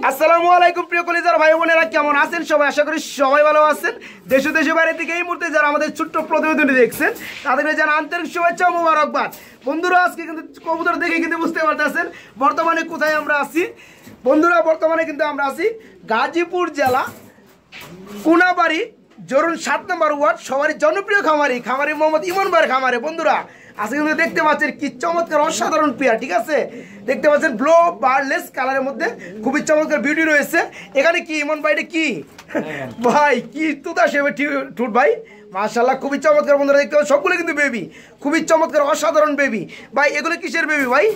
আসসালামু আলাইকুম প্রিয় কলিজার ভাই বোনেরা, কেমন আছেন সবাই? আশা করি সবাই ভালো আছেন। দেশ দেশের বাইরে থেকে এই মুহূর্তে যারা আমাদের ছোট্ট প্রতিবেদনটি দেখছেন তাদেরকে জানা আন্তরিক শুভেচ্ছা ও মোবারকবাদ। বন্ধুরা, আজকে কিন্তু কবুতর দেখে কিন্তু বুঝতে পারতেছেন বর্তমানে কোথায় আমরা আছি। বন্ধুরা, বর্তমানে কিন্তু আমরা আছি গাজীপুর জেলা কোনাবাড়ি জরুন ৭ নম্বর ওয়ার্ড, সবারই জনপ্রিয় খামারি মোহাম্মদ ইমন ভাইয়ের খামারে। বন্ধুরা, আজকে কিন্তু দেখতে পাচ্ছেন কি চমৎকার অসাধারণ পেয়ার, ঠিক আছে? দেখতে পাচ্ছেন ব্লো বারলেস কালারের মধ্যে খুবই চমৎকার বিউটি রয়েছে। এখানে কি ইমন ভাই, এটা কি ভাই? কি তুতা সেবে ঠুট ভাই, মাশাআল্লাহ খুবই চমৎকার। বন্ধুরা দেখতে পাচ্ছেন সবগুলো কিন্তু বেবি, খুবই চমৎকার অসাধারণ বেবি। ভাই এগুলো কিসের বেবি ভাই?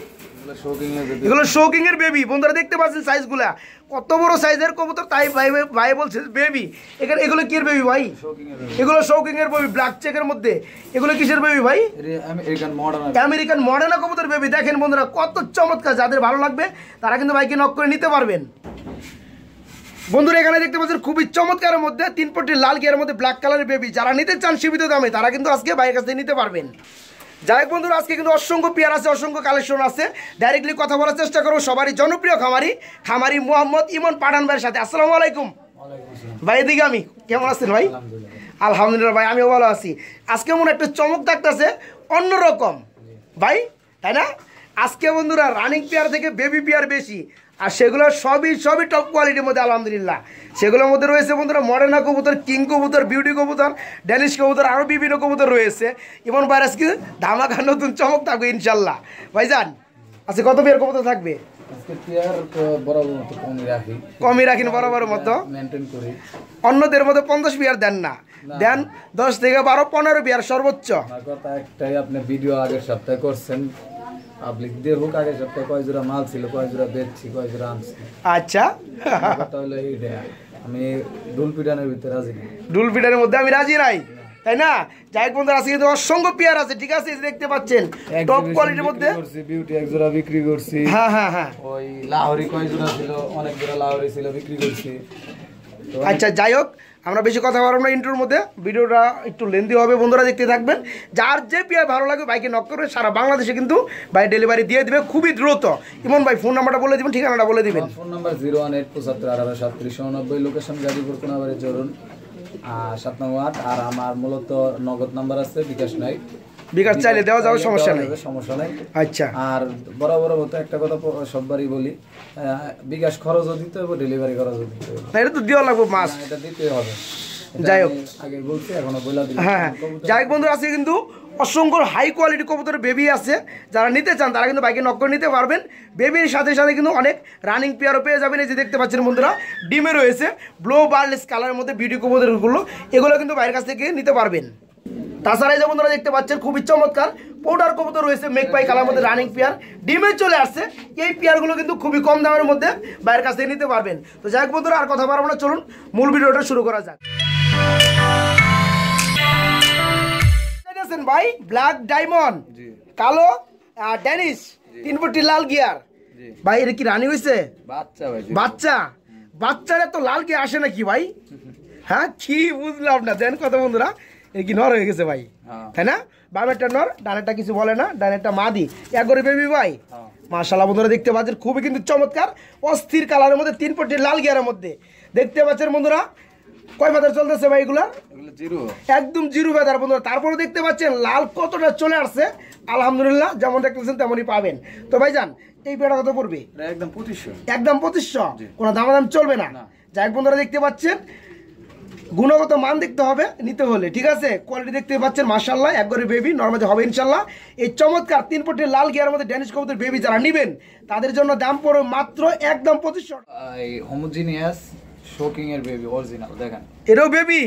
এগুলো শৌকিং এর বেবি। বন্ধুরা দেখতে পাচ্ছেন সাইজগুলা কত বড় সাইজের কবুতর, তাই ভাই বলছে বেবি। এখানে এগুলো কি এর বেবি ভাই? এগুলো শৌকিং এর বেবি, ব্ল্যাক চেকের মধ্যে। এগুলো কিসের বেবি ভাই? আমেরিকান মডার্ন কবুতর বেবি। দেখেন বন্ধুরা কত চমৎকার, যাদের ভালো লাগবে তারা কিন্তু ভাইকে নক করে নিতে পারবেন। বন্ধুরা এখানে দেখতে পাচ্ছেন খুবই চমৎকারের মধ্যে 3 পট্টি লাল গিয়ারের মধ্যে ব্ল্যাক কালারের বেবি। যারা নিতে চান সীমিত দামে তারা কিন্তু আজকে ভাইয়ের কাছ থেকে নিতে পারবেন। যাই হোক বন্ধুরা, আজকে কিন্তু অসংখ্য পেয়ার আছে, অসংখ্য কালেকশন আছে। ডাইরেক্টলি কথা বলার চেষ্টা করবো সবারই জনপ্রিয় খামারি মোহাম্মদ ইমন পাঠান ভাইয়ের সাথে। আসসালামু আলাইকুম ভাই। এদিকে আমি কেমন আছেন ভাই? আলহামদুলিল্লাহ ভাই, আমিও ভালো আছি। আজকে মনে একটা চমক থাকতেছে অন্যরকম ভাই, তাই না? আজকে বন্ধুরা রানিং পেয়ার থেকে বেবি পেয়ার বেশি, আর সেগুলো সবই টপ কোয়ালিটির মধ্যে আলহামদুলিল্লাহ। সেগুলোর মধ্যে রয়েছে বন্ধুরা মডার্না কবুতর, কিং কবুতর, বিউটি কবুতর, ড্যানিশ কবুতর, আরও বিভিন্ন কবুতর রয়েছে। ইমন ভাই আজকে ধামাকা নতুন চমক থাকবে ইনশাল্লাহ। ভাইজান আজকে কত পেয়ার কবুতর থাকবে? কমই রাখেন বরাবর মতো, অন্যদের মধ্যে 50 পেয়ার দেন না, দেন 10 থেকে 12 15 পেয়ার সর্বোচ্চ। একটাই আপনি ভিডিও আগের সপ্তাহে করছেন, পাবলিক দেখুক আগের সপ্তাহে কয় জোড়া মাল ছিল, কয় জোড়া বেচছি, কয় জোড়া আনছি। আচ্ছা, তাহলে আমি ডুল পিটানের ভিতরে রাজি নাই, ডুল পিটানের মধ্যে আমি রাজি নাই, তাই না? যাই বন্ধুরা আজকে কিন্তু অসংখ্য পেয়ার আছে, ঠিক আছে? দেখতে পাচ্ছেন টপ কোয়ালিটির মধ্যে বিউটি এক জোড়া বিক্রি করছি। হ্যাঁ, ওই লাহোরি কয় জোড়া ছিল, অনেক জোড়া লাহোরি ছিল, বিক্রি করছি। আচ্ছা যাই হোক, আমরা বেশি কথা বলবো না ইন্ট্রোর মধ্যে, ভিডিওটা একটু লেন্দি হবে। বন্ধুরা দেখতে থাকবেন, যার যে পেয়ার ভালো লাগবে বাইকে নক করবে, সারা বাংলাদেশে কিন্তু ভাই ডেলিভারি দিয়ে দিবে খুবই দ্রুত। ইমন ভাই ফোন নাম্বারটা বলে দিবেন, ঠিকানাটা বলে দিবেন। Phone number 01875183790, location Gazipur Konabari জরুন 7 নম্বর ওয়ার্ড। আর আমার মূলত নগদ নাম্বার আছে, বিকাশ নাই, বিকাশ চাইলে দেওয়া যাবে, সমস্যা নাই। আচ্ছা, আর বরাবর মতো একটা কথা সববারই বলি, বিকাশ খরচও দিতে হবে, ডেলিভারি খরচও দিতে হবে। এটা তো দেওয়া লাগবে, মাস এটা দিতে হবে। যাই হোক আগে বলছি, এখনো বলে দিই। হ্যাঁ, যাই হোক বন্ধুরা আজকে কিন্তু অসংখ্য হাই কোয়ালিটি কবুতরের বেবি আছে। যারা নিতে চান তারা কিন্তু বাইকে নক করে নিতে পারবেন। বেবির সাথে সাথে কিন্তু অনেক রানিং পেয়ারও পেয়ে যাবেন। এই যে দেখতে পাচ্ছেন বন্ধুরা ডিমে রয়েছে ব্লো বারলেস কালারের মধ্যে বিউটি কবুতরগুলো, এগুলো কিন্তু বাইরের কাছ থেকে নিতে পারবেন। তাছাড়া এই যে বন্ধুরা দেখতে পাচ্ছেন খুবই চমৎকার পাউডার কবুতর রয়েছে, মেক পাই কালার মধ্যে রানিং পেয়ার ডিমে চলে আসছে। এই পেয়ারগুলো কিন্তু খুবই কম দামের মধ্যে বাইরের কাছ থেকে নিতে পারবেন। তো যাই হোক বন্ধুরা আর কথা বাড়াবো না, চলুন মূল ভিডিওটা শুরু করা যাক। ভাই ব্ল্যাক ডায়মন্ড, কালো ড্যানিশ, 3 পট্টি লাল গিয়ার। ভাই এটা কি রানি হয়েছে? বাচ্চারা তো লাল গিয়ার আসে নাকি ভাই? হ্যাঁ, কি বুঝলাম না। দেন কত বন্ধুরা, এ কি নর হয়ে গেছে ভাই, তাই না? বামেরটা নর, ডানেরটা কিছু বলে না, ডানেরটা মাদি, একবারে বেবি ভাই। মাশাআল্লাহ বন্ধুরা দেখতে পাচ্ছেন খুবই কিন্তু চমৎকার অস্থির কালারের মধ্যে 3 পট্টি লাল গিয়ারের মধ্যে দেখতে পাচ্ছেন বন্ধুরা। কয় ফেদার চলতেছে ভাই এগুলা? একদম জিরো ফেদার বন্ধুরা। তারপরে দেখতে পাচ্ছেন লাল কতটা চলে আসছে, আলহামদুলিল্লাহ যেমন দেখতেছেন তেমনই পাবেন। তো ভাইজান এই পেয়ারটা কত পড়বে? একদম 2500, একদম 2500, কোনো দামাদাম চলবে না। যাই বন্ধুরা দেখতে পাচ্ছেন গুণগত মান দেখতে হবে নিতে হলে, ঠিক আছে? কোয়ালিটি দেখতে পাচ্ছেন মাশাআল্লাহ, একবারে বেবি নরমালি হবে ইনশাল্লাহ। এই চমৎকার 3 পট্টি লাল গিয়ারের মধ্যে ড্যানিশ কবুতর বেবি যারা নেবেন তাদের জন্য দাম পড়বে মাত্র একদম 2500। এই হোমোজিনিয়াস শোকিং এর বেবি অরিজিনাল, দেখেন এটাও বেবি?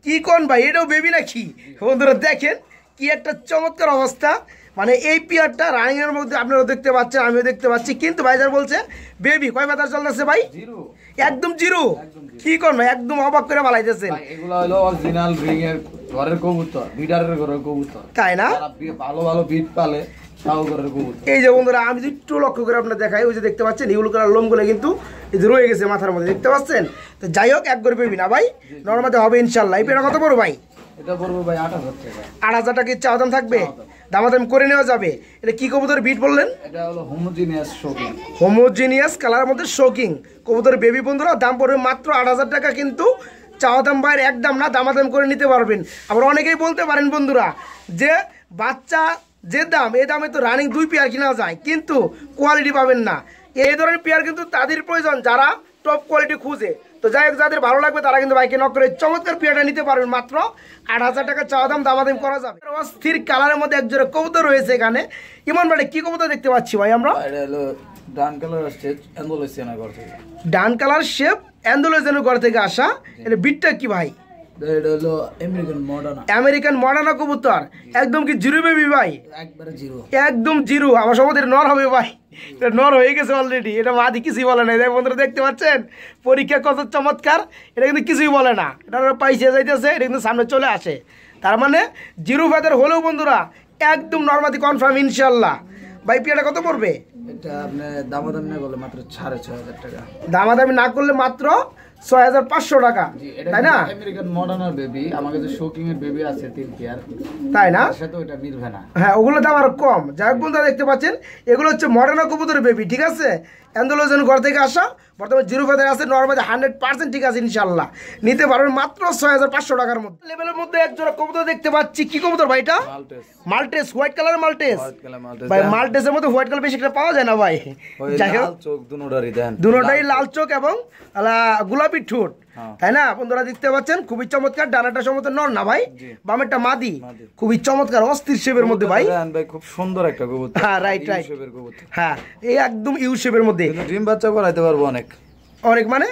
কি কোন ভাই, এটাও বেবি নাকি? বন্ধুরা দেখেন কি একটা চমৎকার অবস্থা। মানে এই পেয়ারটা রানিং এর মধ্যে আপনারা দেখতে পাচ্ছেন, আমিও দেখতে পাচ্ছি, কিন্তু ভাইজান বলছে বেবি। কয় ফেদার চলতেছে ভাই? জিরো, একদম জিরো। কি কোন ভাই, একদম অবাক করে বালাইতেছেন। এগুলো হলো অরিজিনাল রিং এর ঘরের কবুতর, বিডারের ঘরের কবুতর, তাই না? ভালো বিট পালে তাও ঘরের কবুতর। এই যে বন্ধুরা আমি যদি একটু লক্ষ্য করে আপনার দেখাই, ওই যে দেখতে পাচ্ছেন ইউলো কালার লোমগুলো কিন্তু এই যে রয়ে গেছে মাথার মধ্যে, দেখতে পাচ্ছেন? তো যাই হোক একবারে বেবি না ভাই, নরমালি হবে ইনশাল্লাহ। এই পেয়ারটা কত পড়বে ভাই? এটা পড়বে ভাই 8000 টাকা। 8000 টাকা চাওয়া দাম থাকবে? দামাদামি করে নেওয়া যাবে। এটা কি কবুতর বিট বললেন? এটা হলো হোমোজিনিয়াস শোকিং। হোমোজিনিয়াস কালারের মধ্যে শোকিং কবুতর বেবি বন্ধুরা, দাম পড়বে মাত্র 8,000 টাকা, কিন্তু চাওয়া দাম বাইরে একদম না, দামাদাম করে নিতে পারবেন। আবার অনেকেই বলতে পারেন বন্ধুরা যে বাচ্চা যে দাম, এই দামে তো রানিং 2 পেয়ার কিনা যায়, কিন্তু কোয়ালিটি পাবেন না। এই ধরনের পেয়ার কিন্তু তাদের প্রয়োজন যারা টপ কোয়ালিটি খুঁজে। তো যাই হোক, যাদের ভালো লাগবে তারা কিন্তু বাইকে নক করে চমৎকার পেয়ারটা নিতে পারবেন। মাত্র 8,000 টাকা চাওয়া দাম, দামাদাম করা যাবে। অস্থির কালারের মধ্যে একজোড়া কবুতর রয়েছে এখানে। ইমন ভাই কি কবুতর দেখতে পাচ্ছি ভাই আমরা? এটা হলো ডান কালার আসছে অ্যান্ডালুসিয়ানা ঘর থেকে। ডান কালার শেপ অ্যান্ডালুসিয়ানা ঘর থেকে আসা। এটা বিটটা কি ভাই? এটা হলো আমেরিকান মডার্না। আমেরিকান মডার্না কবুতর, একদম কি জিরো বেবি ভাই? একবারে জিরো, একদম জিরো। আমার সম্ভবত নর হবে ভাই, এটা নর হয়ে গেছে অলরেডি। এটা মাদি কিছুই বলে না, বন্ধুরা দেখতে পাচ্ছেন পরীক্ষা কত চমৎকার। এটা কিন্তু কিছুই বলে না, এটা পাইছে যাইতেছে, এটা কিন্তু সামনে চলে আসে। তার মানে জিরো ফেদার হলেও বন্ধুরা একদম নর্মাদি কনফার্ম ইনশাল্লাহ। ভাই পিয়াটা কত পড়বে? এটা আপনি দামাদামি না করলে মাত্র 6,500 টাকা। দামাদামি না করলে মাত্র 6,500 টাকা, তাই না? আমেরিকান মডার্নার বেবি, আমার কাছে শোকিং এর বেবি আছে 3 পেয়ার, তাই না? তার সাথে ওটা মিলবে না। হ্যাঁ, ওগুলো দাম আরো কম। যাই হোক বন্ধুরা দেখতে পাচ্ছেন এগুলো হচ্ছে মডার্না কবুতরের বেবি, ঠিক আছে? অ্যান্ডালুসিয়ান ঘর থেকে আসা, বর্তমানে জিরো ফেদার আছে, নর্মালি 100% ঠিক আছে ইনশাল্লাহ। নিতে পারবেন মাত্র 6,500 টাকার মধ্যে। লেভেলের মধ্যে একজোড়া কবুতর দেখতে পাচ্ছি। কি কবুতর ভাই এটা? Maltese, white colour Maltese. ভাই মাল্টেসের মধ্যে হোয়াইট কালার বেশি একটা পাওয়া যায় না ভাই। যাই হোক, চোখ দুটোটারই দেন, দুটোটাই লাল চোখ এবং গোলাপি ঠোঁট, তাই না? বন্ধুরা দেখতে পাচ্ছেন খুবই চমৎকার। ডানাটা সম্ভবত নর না ভাই, বামেরটা মাদি। খুবই চমৎকার অস্থির শেপের মধ্যে ভাই। খুব সুন্দর একটা কবুতর। হ্যাঁ, রাইট রাইট। হ্যাঁ, এই একদম ইউ শেপের মধ্যে। ডিম বাচ্চা করাইতে পারবো অনেক। অনেক মানে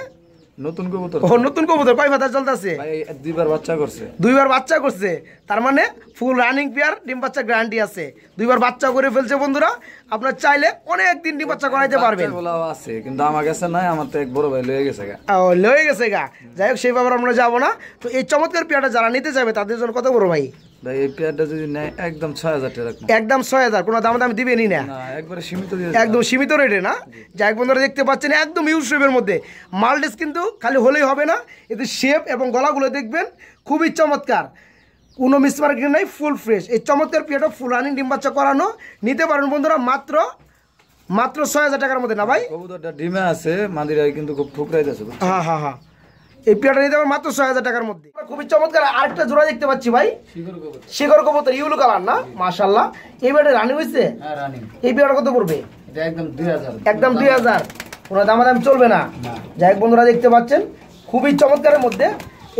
নতুন কবুতর। ও নতুন কবুতর, কয় পাতা চলতেছে? ভাই 2বার বাচ্চা করছে। 2বার বাচ্চা করছে, তার মানে ফুল রানিং পেয়ার, ডিম বাচ্চা গ্যারান্টি আছে। 2বার বাচ্চা করে ফেলছে বন্ধুরা, আপনার চাইলে অনেক দিন ডিম বাচ্চা করাইতে পারবেন। বাচ্চাগুলো আছে কিন্তু আমার কাছে নাই, আমার তো এক বড় ভাই লয়ে গেছে গা। ও লয়ে গেছে গা। যাই হোক, সেই ব্যাপারে আমরা যাবো না। তো এই চমৎকার পেয়ারটা যারা নিতে যাবে তাদের জন্য কত বড় ভাই? ভাই এই পেয়ারটা যদি নেয় একদম 6,000 টাকা রাখবো। একদম 6,000, কোনো দাম দাম দিবেনই না, একবারে সীমিত দিয়ে একদম সীমিত রেটে না। যাই হোক বন্ধুরা দেখতে পাচ্ছেন একদম ইউজ শেপের মধ্যে মাল্টেস, কিন্তু খালি হলেই হবে না, এতে শেপ এবং গলাগুলো দেখবেন খুবই চমৎকার, কোনো মিসমার্কিং নাই, ফুল ফ্রেশ। এই চমৎকার পেয়ারটা ফুল রানিং ডিম বাচ্চা করানো, নিতে পারেন বন্ধুরা মাত্র 6,000 টাকার মধ্যে না ভাই? কবুতরটা ডিমে আছে, মাদিরা কিন্তু খুব ঠুকরাইতেছে। হ্যাঁ হ্যাঁ হ্যাঁ, এই পেয়ারটা নিতে পারেন মাত্র 6,000 টাকার মধ্যে। খুবই চমৎকার আরেকটা জোড়া দেখতে পাচ্ছি ভাই, শিকর কবুতর, ইউলো কালার না? মাশাআল্লাহ, এই পেয়ারটা রানিং হয়েছে। হ্যাঁ রানিং। এই পেয়ারটা কত পড়বে? এটা একদম 2,000, একদম 2,000, কোনো দামাদামি চলবে না। যাই হোক বন্ধুরা দেখতে পাচ্ছেন খুবই চমৎকারের মধ্যে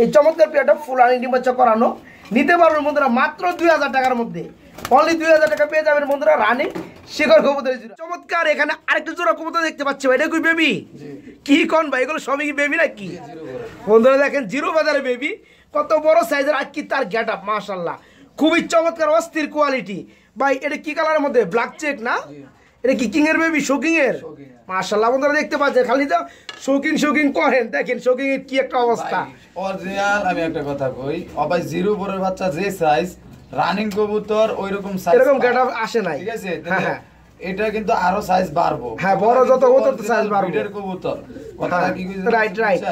এই চমৎকার পেয়ারটা ফুল রানিং ডিম বাচ্চা করানো, নিতে পারবেন বন্ধুরা মাত্র 2,000 টাকার মধ্যে। অনলি 2,000 টাকা পেয়ে যাবেন বন্ধুরা রানিং শিকর কবুতরের জোড়া। চমৎকার এখানে আরেকটা জোড়া কবুতর দেখতে পাচ্ছি ভাই, এটা কি বেবি? কি কোন ভাই, এগুলো সবই কি বেবি নাকি? বন্ধুরা দেখেন জিরো বাজারে বেবি, কত বড় সাইজের, আর কি তার গেট আপ, মাশাআল্লাহ খুবই চমৎকার অস্থির কোয়ালিটি। ভাই এটা কি কালারের মধ্যে? ব্ল্যাক চেক না? এটা কি কিং এর বেবি? শোকিং এর। মাশাআল্লাহ বন্ধুরা দেখতে পাচ্ছেন, খালি তো শোকিং করেন, দেখেন শোকিং এর কি একটা অবস্থা। অরিজিনাল আমি একটা কথা কই, অবাই জিরো পরের বাচ্চা যে সাইজ রানিং কবুতর ওইরকম সাইজ, এরকম গেট আপ আসে নাই, ঠিক আছে? হ্যাঁ, এটা কিন্তু আরো সাইজ বাড়বো। হ্যাঁ, বড় যত হতো তো সাইজ বাড়বে। বিডার কবুতর কথাটা কি কইছেন? Right right.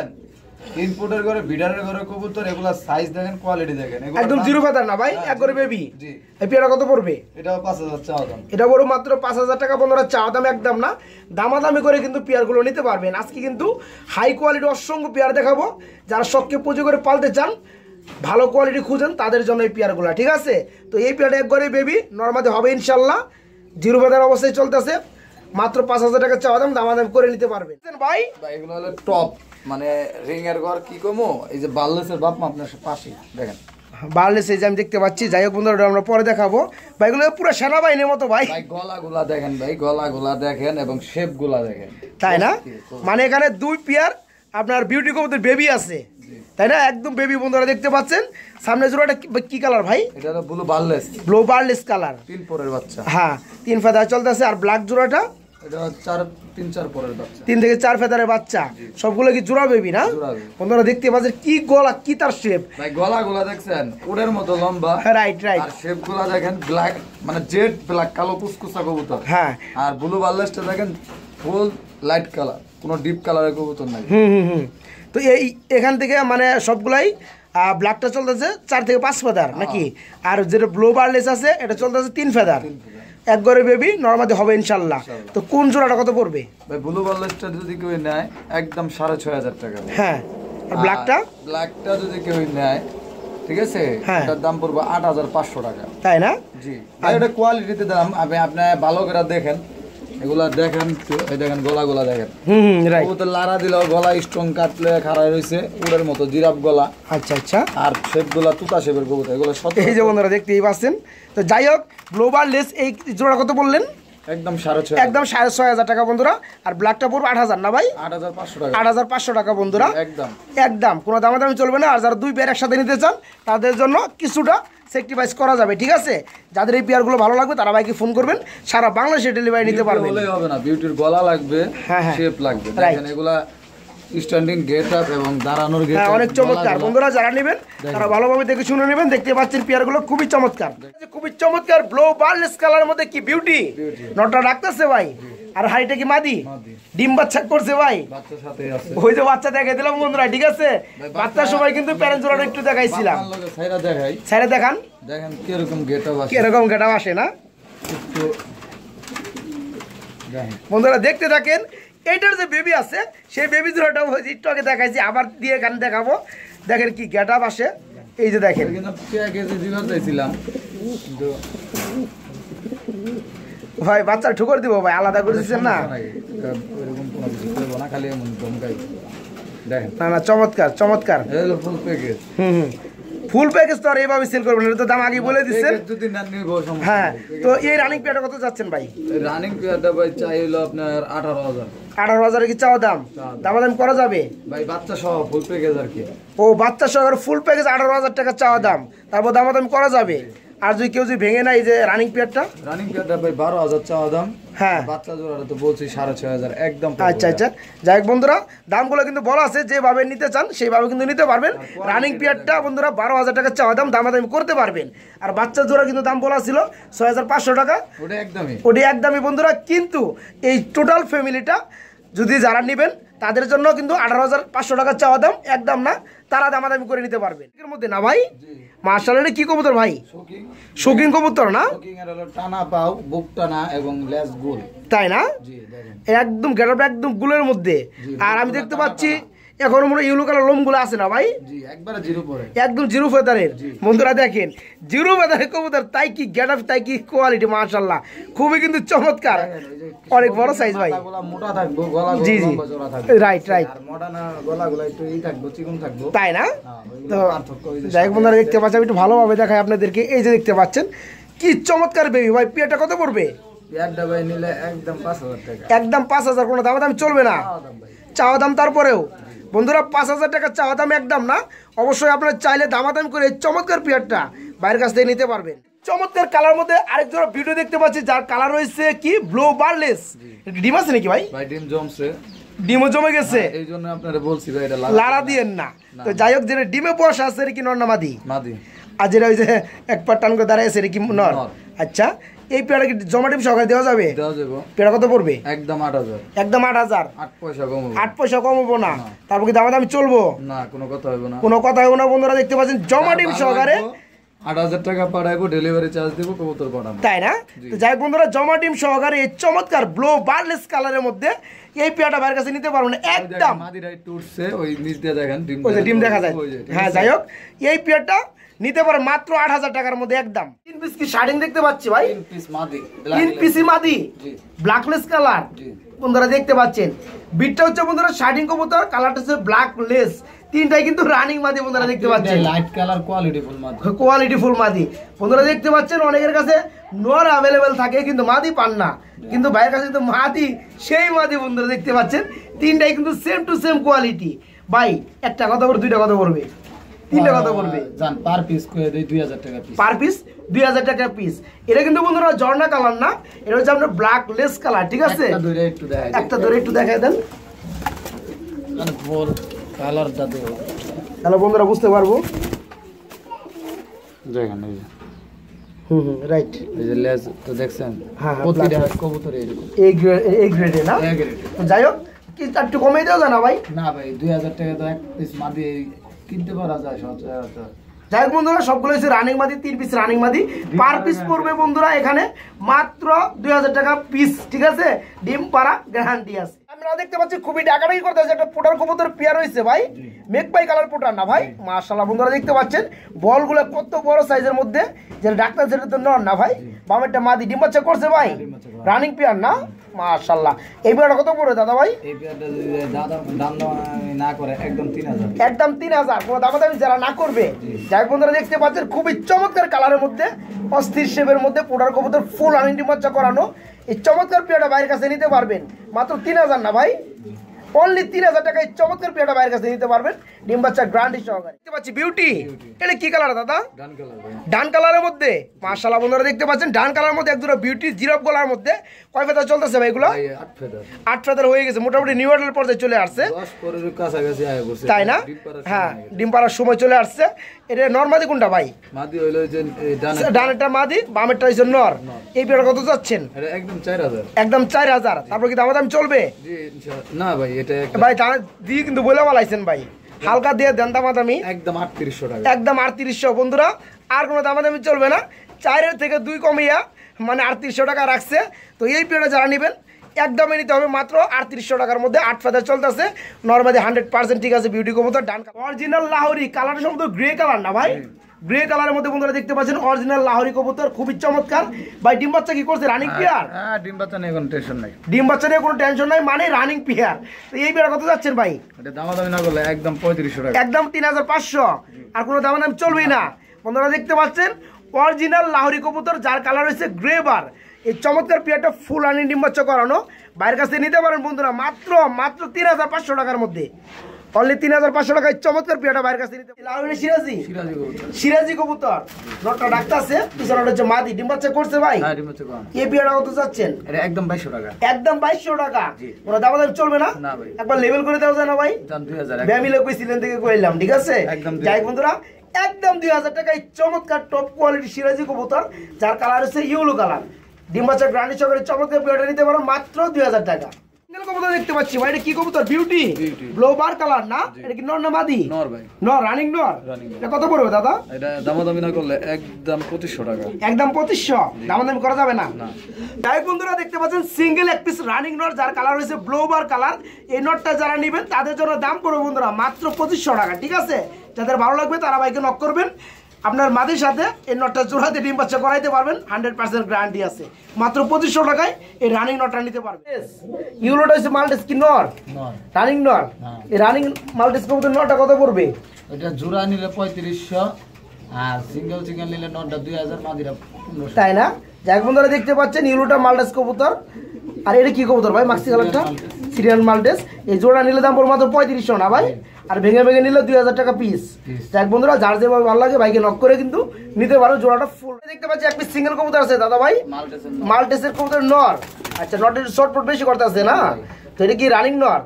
ইনপুটের ঘরে বিডারের ঘরে কবুতর, এগুলা সাইজ দেখেন, কোয়ালিটি দেখেন, একদম জিরো ফেদার না ভাই, একবারে বেবি। জি। এই পেয়ারা কত পড়বে? এটাও 5,000 চাওয়া দাম। এটা বড় মাত্র 5,000 টাকা বন্ধুরা, চাওয়া দাম একদম না, দামাদামি করে কিন্তু পেয়ারগুলো নিতে পারবেন। আজকে কিন্তু হাই কোয়ালিটি অসংখ্য পেয়ার দেখাবো, যারা শখকে পুজো করে পালতে চান, ভালো কোয়ালিটি খুঁজেন, তাদের জন্য এই পেয়ারগুলো, ঠিক আছে? তো এই পেয়ারটা একবারে বেবি, নর্মালি হবে ইনশাল্লাহ, জিরো ফেদার অবস্থায় চলতেছে, মাত্র 5,000 টাকা চাওয়া দাম, দামাদামি করে নিতে পারবেন ভাই। এগুলো হলো টপ, মানে রিং এর ঘর কি কমো, এই যে বাল্লেসের বাপ মা আপনার পাশে দেখেন, বার্লেস এই যে আমি দেখতে পাচ্ছি। যাই হোক বন্ধুরা আমরা পরে দেখাবো ভাই, এগুলো পুরো সেনাবাহিনীর মতো ভাই। গলাগুলা দেখেন ভাই, গলাগুলা দেখেন এবং শেপ গুলা দেখেন, তাই না? মানে এখানে 2 পেয়ার আপনার বিউটি কবুতর বেবি আছে, তাই না? একদম বেবি বন্ধুরা দেখতে পাচ্ছেন। সামনে জোড়াটা কি কালার ভাই? এটা হলো ব্লু বার্লেস, ব্লু বার্লেস কালার, 3 পরের বাচ্চা। হ্যাঁ, 3 ফেদার চলতেছে। আর ব্ল্যাক জোড়াটা এটা 3-4 পরের বাচ্চা, 3 থেকে 4 ফেদারের বাচ্চা। সবগুলো কি জোড়া বেবি না? বন্ধুরা দেখতে পাচ্ছেন কি গলা, কি তার শেপ ভাই, গলাগুলা দেখছেন উড়ের মতো লম্বা, রাইট রাইট। আর শেপ গুলা দেখেন ব্ল্যাক, মানে জেড ব্ল্যাক, কালো কুচকুচা কবুতর। হ্যাঁ, আর ব্লু বার্লেসটা দেখেন ফুল লাইট কালার, কোনো ডিপ কালারের কবুতর নাই। তো এই এখান থেকে মানে সবগুলাই ব্ল্যাকটা চলতেছে 4 থেকে 5 ফেদার নাকি, আর যেটা ব্লু বারলেস আছে এটা চলতেছে 3 ফেদার। এক ঘরে বেবি নরমালি হবে ইনশাল্লাহ। তো কোন জোড়াটা কত পড়বে ভাই? ব্লু বারলেসটা যদি কেউ নেয় একদম 6500 টাকা। হ্যাঁ, আর ব্ল্যাকটা যদি কেউ নেয়, ঠিক আছে, এটার দাম পড়বে 8500 টাকা। তাই না? জি, আর এটা কোয়ালিটিতে দাম। আপনি ভালো করে দেখেন, এগুলা দেখেন, এই দেখেন গলা দেখেন। রাইট। কবুতর লারা দিলেও গলা স্ট্রং, কাটলে খাড়াই রয়েছে উড়ের মতো জিরাফ গলা। আচ্ছা। আর শেপগুলা তুতা শেপের কবুতর, এগুলো এই যে বন্ধুরা দেখতেই পাচ্ছেন। তো যাই হোক, গ্লোবাল লেস এই জোড়া কত বললেন? একদম 6500, একদম 6500 টাকা বন্ধুরা। আর ব্ল্যাকটা পড়বে 8000 না ভাই? 8500 টাকা। 8500 টাকা বন্ধুরা, একদম কোনো দামাদামি চলবে না। আর যারা 2 পেয়ার একসাথে নিতে চান তাদের জন্য কিছুটা স্যাক্রিফাইস করা যাবে, ঠিক আছে? যাদের এই পেয়ারগুলো ভালো লাগবে তারা ভাইকে ফোন করবেন, সারা বাংলাদেশে ডেলিভারি নিতে পারবেন। বলেই হবে না, বিউটির গলা লাগবে, শেপ লাগবে। দেখেন এগুলা স্ট্যান্ডিং গেট আপ এবং দাঁড়ানোর গেট আপ অনেক চমৎকার। বন্ধুরা যারা নেবেন তারা ভালোভাবে দেখে শুনে নেবেন। দেখতে পাচ্ছেন পেয়ারগুলো খুবই চমৎকার, খুবই চমৎকার। ব্লু বারলেস কালারের মধ্যে কি বিউটি! নটটা ডাকতেছে ভাই। আর হাইটা কি মাদি? ডিম বাচ্চা করছে ভাই, বাচ্চার সাথে আছে। ওই যে বাচ্চা দেখাই দিলাম বন্ধুরা, ঠিক আছে? বাচ্চার সময় কিন্তু প্যারেন্ট জোড়াটা একটু দেখাইছিলাম। ছাইরা দেখান, দেখেন কিরকম গেট আপ আসে, কিরকম গেট আপ আসে না বন্ধুরা? দেখতে থাকেন। এইটার যে বেবি আছে সেই বেবি জোড়াটা একটু আগে দেখাইছি, আবার দিয়ে এখানে দেখাবো। দেখেন কি গেট আপ আসে, এই যে দেখেন। ভাই বাচ্চা ঠুকর দিব ভাই, আলাদা করে দিচ্ছেন না? না, চমৎকার। ফুল প্যাকেজ তো আর এইভাবে সেল করবেন, এটা তো দাম আগে বলে দিচ্ছেন। হ্যাঁ, তো এই রানিং পেয়ারটা কত যাচ্ছেন ভাই? রানিং পেয়ারটা ভাই চাই হলো আপনার 18000। 18000 কি চাওয়া দাম? দামাদাম করা যাবে ভাই? বাচ্চা সহ ফুল প্যাকেজ আর কি। ও, বাচ্চা সহ ফুল প্যাকেজ 18000 টাকা চাওয়া দাম, তারপর দামাদাম করা যাবে। আর যদি কেউ যদি ভেঙে না, এই যে রানিং পেয়ারটা ভাই 12000 চাওয়া দাম। হ্যাঁ, বাচ্চা জোড়াটা তো বলছি 6500 একদম। আচ্ছা। যাই হোক বন্ধুরা, দামগুলো কিন্তু বলা আছে, যেভাবে নিতে চান সেইভাবে কিন্তু নিতে পারবেন। রানিং পেয়ারটা বন্ধুরা 12000 টাকা চাওয়া দাম, দামাদামি করতে পারবেন। আর বাচ্চা জোড়া কিন্তু দাম বলা ছিল 6500 টাকা, ওটা একদমই বন্ধুরা। কিন্তু এই টোটাল ফ্যামিলিটা যদি যারা নেবেন তাদের জন্য কিন্তু 18500 টাকা চাওয়া দাম, একদম না, তারা দামাদামি করে নিতে পারবেন। এর মধ্যে না ভাই, মাশাআল্লাহ, কি কবুতর ভাই? শৌখিন কবুতর না? টানা পাও, বুক টানা এবং লেজ গোল, তাই না? একদম গেটআপটা একদম গুলের মধ্যে। আর আমি দেখতে পাচ্ছি এখনো মনে ইউলো কালার লোমগুলো আছে না ভাই? একদম জিরো ফেদারের। বন্ধুরা দেখেন, জিরো ফেদারের কবুতর, তাই কি গেটআপ, তাই কি কোয়ালিটি, মাশাআল্লাহ, খুবই কিন্তু চমৎকার। অনেক বড় সাইজ ভাই। মোটা থাকবো, গলা জি রাইট। তাই না? তো যাই হোক বন্ধুরা দেখতে পাচ্ছেন, একটু ভালোভাবে দেখাই আপনাদেরকে। এই যে দেখতে পাচ্ছেন কি চমৎকার বেবি ভাই। পেয়ারটা কত পড়বে? একদম 5000, কোনো দামাদামি চলবে না, চাওয়া দাম। তারপরেও বন্ধুরা 5000 টাকা চাওয়া দাম, একদম না। অবশ্যই আপনারা চাইলে দামাদামি করে এই চমৎকার পেয়ারটা বাইরের কাছ থেকে নিতে পারবেন। চমৎকার কালার মধ্যে আরেক জোড়া ভিডিও দেখতে পাচ্ছি, যার কালার রয়েছে কি ব্লু বারলেস। ডিম আছে নাকি ভাই? ডিম জমছে, ডিমও জমে গেছে, এই জন্য আপনারা বলছি ভাই এটা লাড়া দিয়েন না। তো যাই হোক, যেটা ডিমে বসা আছে কি নর না মাদি? আর যেটা ওই যে এক পাট টান করে দাঁড়ায় আছে কি নর? আচ্ছা, এই পেয়ারা কি জমা ডিম সহকারে দেওয়া যাবে? পেয়ারা কত পড়বে? একদম 8000। একদম 8000, 8 পয়সা কম হবে। 8 পয়সা কম হবে না? তারপর কি দামাদামি চলবো না? কোনো কথা হবে না, কোনো কথা হবে না। বন্ধুরা দেখতে পাচ্ছেন জমা ডিম সহকারে 8000 টাকা পাঠাবো, ডেলিভারি চার্জ দেবো, কবুতর পাঠাবো, তাই না? তো যাই বন্ধুরা, জমা ডিম সহকারে এই চমৎকার ব্লু বারলেস কালারের মধ্যে এই পেয়ারটা বাইরের কাছে নিতে পারবেন একদম। মাদিরাই টুটছে, ওই নিচ দিয়ে দেখেন ডিম দেখা যায়। হ্যাঁ, যাই হোক, এই পেয়ারটা নিতে পারে মাত্র 8000 টাকার মধ্যে একদম। 3 পিস কি শার্টিং দেখতে পাচ্ছি ভাই? 3 পিস মাদি, 3 পিসই মাদি, ব্ল্যাকলেস কালার। বন্ধুরা দেখতে পাচ্ছেন, বিটটা হচ্ছে বন্ধুরা শার্টিং কবুতর, কালারটা হচ্ছে ব্ল্যাকলেস। তিনটাই কিন্তু রানিং মাদি বন্ধুরা দেখতে পাচ্ছেন, লাইট কালার কোয়ালিটিফুল মাদি, কোয়ালিটিফুল মাদি। বন্ধুরা দেখতে পাচ্ছেন, অনেকের কাছে নর অ্যাভেলেবেল থাকে কিন্তু মাদি পান না, কিন্তু ভাইয়ের কাছে কিন্তু মাদি সেই মাদি। বন্ধুরা দেখতে পাচ্ছেন, তিনটাই কিন্তু সেম টু সেম কোয়ালিটি। ভাই একটা কথা বলবে, দুইটা কথা বলবে, তিনটা কথা বলবে, জান পার পিস করে দেই 2000 টাকা পিস, পার পিস 2000 টাকা পিস। এটা কিন্তু বন্ধুরা জর্না কালার না, এটা হচ্ছে আপনার ব্ল্যাকলেস কালার, ঠিক আছে? একটা ধরে একটু দেখাই, একটা ধরে একটু দেখাই দেন, মানে ফুল কালারটা দেও, তাহলে বন্ধুরা বুঝতে পারবো। দেখেন এই যে, রাইট, এই যে লেজ তো দেখছেন, হ্যাঁ, প্রতিটা কবুতর এরকম এই গ্রেডে না? এই গ্রেডে। তো যাই হোক, কি একটু কমিয়ে দেওয়া যায় না ভাই? না ভাই, 2000 টাকা তো এক পিস মাদি কিনতে পারা যায় সচরাচর। যাই হোক বন্ধুরা, সবগুলো হচ্ছে রানিং মাদি, 3 পিস রানিং মাদি। পার পিস পড়বে বন্ধুরা এখানে মাত্র 2000 টাকা পিস, ঠিক আছে? ডিম পাড়া গ্যারান্টি আছে। আমরা দেখতে পাচ্ছি খুবই ডাকাডাকি করতেছে, একটা পোটার কবুতর পেয়ার হয়েছে ভাই, মেঘপাই কালার পোটার না ভাই, মাশাআল্লাহ। বন্ধুরা দেখতে পাচ্ছেন বলগুলো কত বড় সাইজের মধ্যে, যে ডাক্তার সেটা তো নর না ভাই, বামেরটা মাদি। ডিম বাচ্চা করছে ভাই, রানিং পেয়ার না, মাশাআল্লাহ। এই পেয়ারটা কত পড়বে দাদা ভাই? এই পেয়ারটা যদি দাম না করে একদম 3000, একদম 3000, কোনো দামাদামি যারা না করবে। যাই বন্ধুরা দেখতে পাচ্ছেন খুবই চমৎকার কালারের মধ্যে, অস্থির শেপের মধ্যে পোটার কবুতর, ফুল রানিং ডিম বাচ্চা করানো। এই চমৎকার পেয়ারটা বাইরের কাছে নিতে পারবেন মাত্র 3000 না ভাই, অনলি 3000 টাকায় চমৎকার পেয়ারটা বাইরের কাছে নিতে পারবেন ডিম বাচ্চা গ্যারান্টি সহকারে। দেখতে পাচ্ছি বিউটি, এটা কি কালার দাদা? ডান কালার ভাই, ডান কালারের মধ্যে, মাশাআল্লাহ। বন্ধুরা দেখতে পাচ্ছেন ডান কালারের মধ্যে একজোড়া বিউটি জিরফ গলার মধ্যে। কয় ফেদার চলতেছে ভাই এগুলো? 8 ফেদার। 8 ফেদার হয়ে গেছে, মোটামুটি নিউ অর্ডার পর্যায়ে চলে আসছে, 10 পরের কাছাকাছি আয় করছে, তাই না? হ্যাঁ, ডিম পাড়ার সময় চলে আসছে। এটা নরমাদি কোনটা ভাই? মাদি হইলো যে ডানেরটা মাদি, বামেরটা হইছে নর। এই পেয়ারটা কত যাচ্ছেন? এটা একদম 4000, একদম 4000। তারপর কি দামাদামি চলবে? জি ইনশাআল্লাহ। না ভাই, এটা ভাই তা দিয়ে কিন্তু বলে বলাইছেন ভাই, হালকা দিয়ে দেন দামাদামি, একদম 3800 টাকা, একদম 3800। বন্ধুরা আর কোনো দামাদামি চলবে না, 4 থেকে 2 কমিয়া মানে 3800 টাকা রাখছে। তো এই পেয়ারটা যারা নেবেন একদমই নিতে হবে মাত্র 3800 টাকার মধ্যে। 8 ফেদার চলতেছে, নরমালি 100% ঠিক আছে। বিউটি কবুতর, ডান অরিজিনাল লাহোরি, কালারটা সম্ভবত গ্রে কালার না ভাই, গ্রে কালারের মধ্যে বন্ধুরা দেখতে পাচ্ছেন অরিজিনাল লাহোরি কবুতর, খুবই চমৎকার ভাই। ডিম বাচ্চা কি করছে? Running pair. হ্যাঁ, ডিম বাচ্চা নিয়ে কোনো টেনশন নাই, ডিম বাচ্চা নিয়ে কোনো টেনশন নাই, মানে রানিং পেয়ার। তো এই পেয়ার কত যাচ্ছেন ভাই? এটা দামাদামি না করলে একদম 3500 টাকা, একদম 3500। আর কোনো দামাদামি চলবেই না। বন্ধুরা দেখতে পাচ্ছেন অরিজিনাল লাহোরি কবুতর, যার কালার হচ্ছে গ্রে বার। এই চমৎকার পেয়ারটা ফুল রানিং ডিম বাচ্চা করানো, বাইরের কাছে নিতে পারেন বন্ধুরা মাত্র 3500 টাকার মধ্যে, অনলি 3500 টাকায় চমৎকার পেয়ারটা বাইরের কাছে নিতে। লাহোরি সিরাজি, সিরাজি কবুতর, নটটা ডাক্তার আছে, পিছনে হচ্ছে মাদি। ডিম বাচ্চা করছে ভাই? হ্যাঁ, ডিম বাচ্চা করানো। এই পেয়ারটা কত যাচ্ছেন? এটা একদম 2200 টাকা, একদম 2200 টাকা। কোনো দামাদামি চলবে না? না ভাই, একবার লেভেল করে দেওয়া যায় না ভাই? জান 2000, ব্যামিলে কইছিলেন থেকে কইলাম, ঠিক আছে? একদম যাই বন্ধুরা, একদম 2000 টাকায় চমৎকার টপ কোয়ালিটি সিরাজি কবুতর, যার কালার হচ্ছে ইয়েলো কালার। ডিম বাচ্চা গ্রান্ডি সহকারে চমৎকার পেয়ারটা নিতে পারো মাত্র 2000 টাকা। সিঙ্গেল কবুতর দেখতে পাচ্ছি ভাই, এটা কি কবুতর? বিউটি ব্লু বার কালার না? এটা কি নর না মাদি? নর ভাই, নর, রানিং নর। এটা কত পড়বে দাদা? এটা দামাদামি না করলে একদম 2500 টাকা, একদম 2500। দামাদামি করা যাবে না। যাই বন্ধুরা দেখতে পাচ্ছেন সিঙ্গেল এক পিস রানিং নট, যার কালার হচ্ছে ব্লু বার কালার। এই নটটা যারা নেবেন তাদের জন্য দাম পড়বে বন্ধুরা মাত্র 2500 টাকা, ঠিক আছে? যাদের ভালো লাগবে তারা ভাইকে নক করবেন। আপনার মাদির সাথে এই নটটা জোড়াতে ডিম বাচ্চা করাইতে পারবেন, 100% গ্যারান্টি আছে। মাত্র 2500 টাকায় এই রানিং নটটা নিতে পারবেন। ইউলোটা হচ্ছে মাল্টিস কি নর? রানিং নর। এই রানিং মাল্টিস কবুতর নটটা কত পড়বে? এটা জোড়া নিলে 3500, আর সিঙ্গেল নিলে নটটা 2000, মাদিরা 1500, তাই না? যাই বন্ধুরা দেখতে পাচ্ছেন ইউলোটা মাল্টিস কবুতর। আর এটা কি কবুতর ভাই? মাক্সি কালারটা সিরিয়াল মাল্টিস। এই জোড়া নিলে দাম পড়বে মাত্র 3500 না ভাই, আর ভেঙে ভেঙে নিলে 2000 টাকা পিস। যাক বন্ধুরা, যার যেভাবে ভালো লাগে বাইকে নক করে কিন্তু নিতে পারো। জোড়াটা ফুল দেখতে পাচ্ছি এক পিস সিঙ্গেল কবুতর আছে দাদা ভাই, মাল্টিসের কবুতর নর। আচ্ছা, নটের শর্টপট বেশি করতে আছে না? তো এটা কি রানিং নর?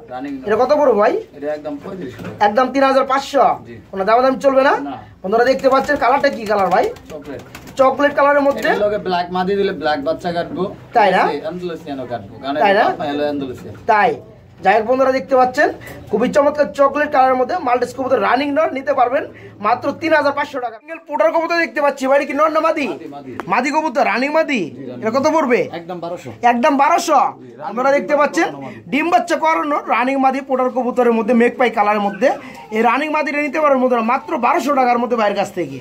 এটা কত পড়বে ভাই? এটা একদম 3500, একদম 3500। কোনো দাম চলবে না। বন্ধুরা দেখতে পাচ্ছেন কালারটা কি কালার ভাই? চকলেট, চকলেট কালারের মধ্যে। এর লগে ব্ল্যাক মাদি দিলে ব্ল্যাক বাচ্চা কাটবো, তাই না? আন্দালুসিয়ানো কাটবো, কারণ তাই না? এটা হলো আন্দালুসিয়ান। তাই যাই হোক বন্ধুরা দেখতে পাচ্ছেন খুবই চমৎকার চকলেট কালারের মধ্যে মাল্টিস কবুতর রানিং নর, নিতে পারবেন মাত্র 3500 টাকা। সিঙ্গেল পোটার কবুতর দেখতে পাচ্ছি ভাই, কি নর না মাদি? মাদি কবুতর, রানিং মাদি। এটা কত পড়বে? একদম 1200, একদম 1200। আপনারা দেখতে পাচ্ছেন ডিম বাচ্চা করানো রানিং মাদি পোটার কবুতরের মধ্যে, মেঘপাই কালারের মধ্যে। এই রানিং মাদিটা নিতে পারবেন বন্ধুরা মাত্র 1200 টাকার মধ্যে বাইরের কাছ থেকে।